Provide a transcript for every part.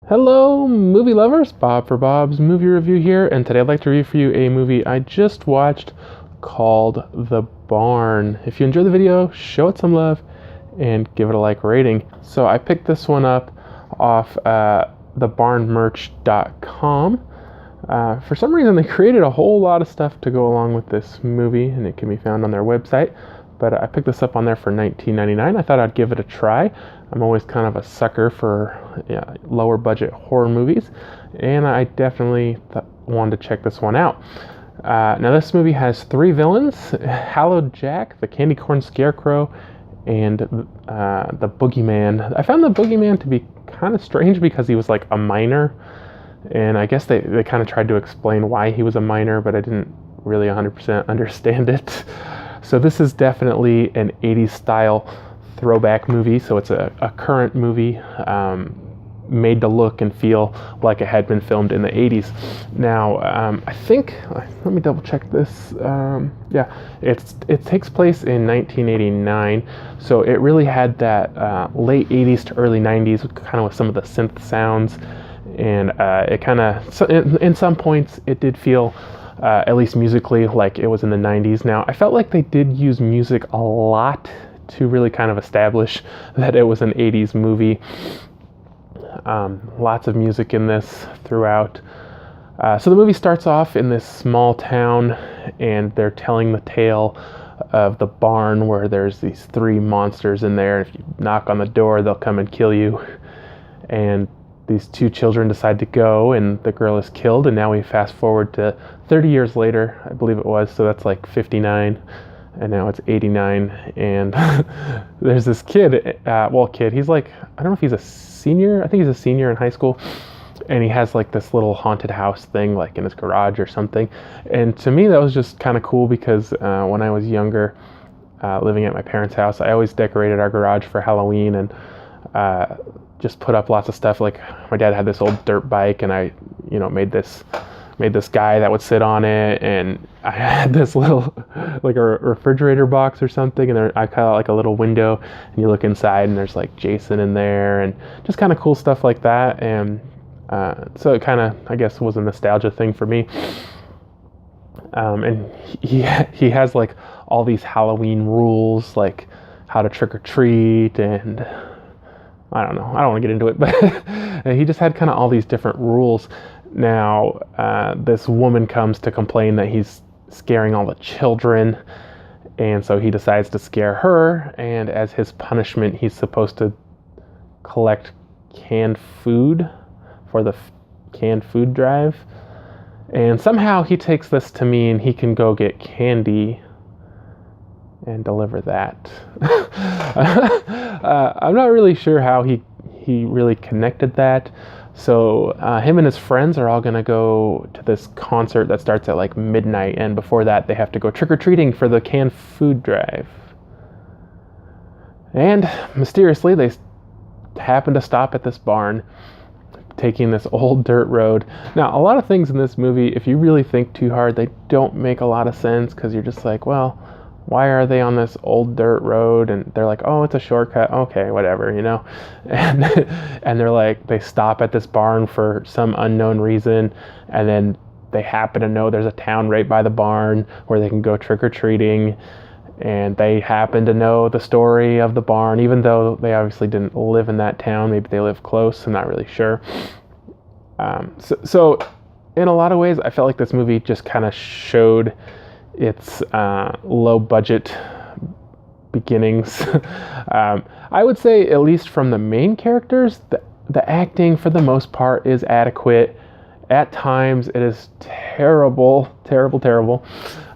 Hello, movie lovers. Bob for Bob's Movie Review here, and today I'd like to review for you a movie I just watched called The Barn. If you enjoyed the video, show it some love and give it a like rating. So I picked this one up off thebarnmerch.com. For some reason, they created a whole lot of stuff to go along with this movie, and it can be found on their website. But I picked this up on there for $19.99. I thought I'd give it a try. I'm always kind of a sucker for lower budget horror movies, and I definitely wanted to check this one out. Now this movie has three villains: Hallowed Jack, the Candy Corn Scarecrow, and the Boogeyman. I found the Boogeyman to be kind of strange because he was like a miner, and I guess they kind of tried to explain why he was a miner, but I didn't really 100% understand it. So this is definitely an 80s style throwback movie. So it's a current movie made to look and feel like it had been filmed in the 80s. Now, I think, let me double check this. It takes place in 1989. So it really had that late 80s to early 90s, kind of with some of the synth sounds. And it kind of, in some points, it did feel at least musically, like it was in the 90s. Now, I felt like they did use music a lot to really kind of establish that it was an 80s movie. Lots of music in this throughout. So the movie starts off in this small town, and they're telling the tale of the barn where there's these three monsters in there. If you knock on the door, they'll come and kill you. And these two children decide to go, and the girl is killed. And now we fast forward to 30 years later, I believe it was. So that's like 59, and now it's 89. And there's this kid. He's like, I don't know if he's a senior. I think he's a senior in high school. And he has like this little haunted house thing, like in his garage or something. And to me, that was just kind of cool because when I was younger, living at my parents' house, I always decorated our garage for Halloween and just put up lots of stuff. Like my dad had this old dirt bike, and I, made this guy that would sit on it, and I had this little like a refrigerator box or something, and I kind of like a little window, and you look inside, and there's like Jason in there, and just kind of cool stuff like that. And so it kind of, I guess, was a nostalgia thing for me. And he has like all these Halloween rules, like how to trick or treat, and I don't know. I don't want to get into it, but he just had kind of all these different rules. Now, this woman comes to complain that he's scaring all the children, and so he decides to scare her, and as his punishment, he's supposed to collect canned food for the canned food drive. And somehow he takes this to mean he can go get candy and deliver that. I'm not really sure how he really connected that. So him and his friends are all going to go to this concert that starts at like midnight, and before that they have to go trick-or-treating for the canned food drive. And mysteriously they happen to stop at this barn, taking this old dirt road. Now, a lot of things in this movie, if you really think too hard, they don't make a lot of sense, because you're just like, well, why are they on this old dirt road? And they're like, oh, it's a shortcut. Okay, whatever, And they're like, they stop at this barn for some unknown reason, and then they happen to know there's a town right by the barn where they can go trick-or-treating, and they happen to know the story of the barn, even though they obviously didn't live in that town. Maybe they live close. I'm not really sure. So in a lot of ways, I felt like this movie just kind of showed its low budget beginnings. I would say, at least from the main characters, the acting for the most part is adequate. At times it is terrible.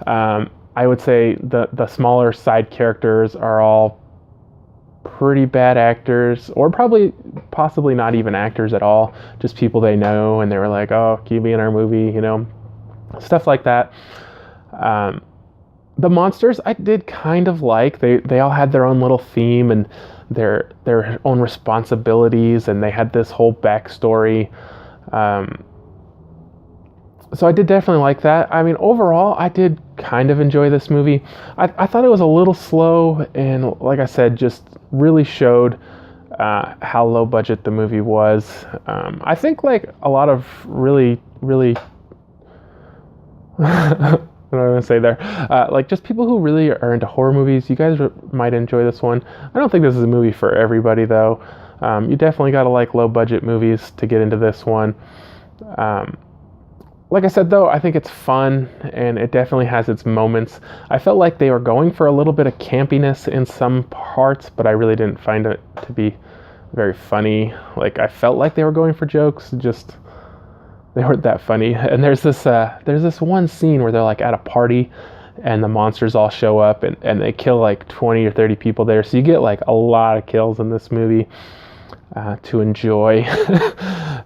I would say the smaller side characters are all pretty bad actors, or possibly not even actors at all, just people they know, and they were like, oh, can you be in our movie, stuff like that. The monsters I did kind of like. They all had their own little theme and their own responsibilities, and they had this whole backstory. So I did definitely like that. I mean, overall, I did kind of enjoy this movie. I thought it was a little slow, and like I said, just really showed how low budget the movie was. I think like a lot of really what am I gonna say there? Like just people who really are into horror movies, you guys might enjoy this one. I don't think this is a movie for everybody though. You definitely gotta like low budget movies to get into this one. Like I said though, I think it's fun and it definitely has its moments. I felt like they were going for a little bit of campiness in some parts, but I really didn't find it to be very funny. Like I felt like they were going for jokes, just they weren't that funny. And there's this one scene where they're like at a party and the monsters all show up and they kill like 20 or 30 people there. So you get like a lot of kills in this movie to enjoy.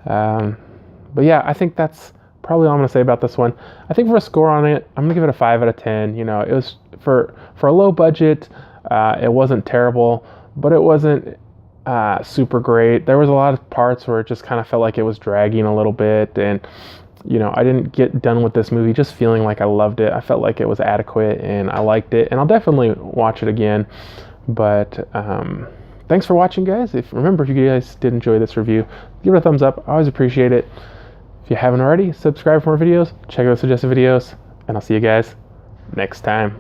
But yeah, I think that's probably all I'm going to say about this one. I think for a score on it, I'm going to give it a 5 out of 10. You know, it was for a low budget, it wasn't terrible, but it wasn't super great. There was a lot of parts where it just kind of felt like it was dragging a little bit, and you know, I didn't get done with this movie just feeling like I loved it. I felt like it was adequate and I liked it, and I'll definitely watch it again. But thanks for watching, guys. Remember, if you guys did enjoy this review, give it a thumbs up. I always appreciate it. If you haven't already, subscribe for more videos, check out suggested videos, and I'll see you guys next time.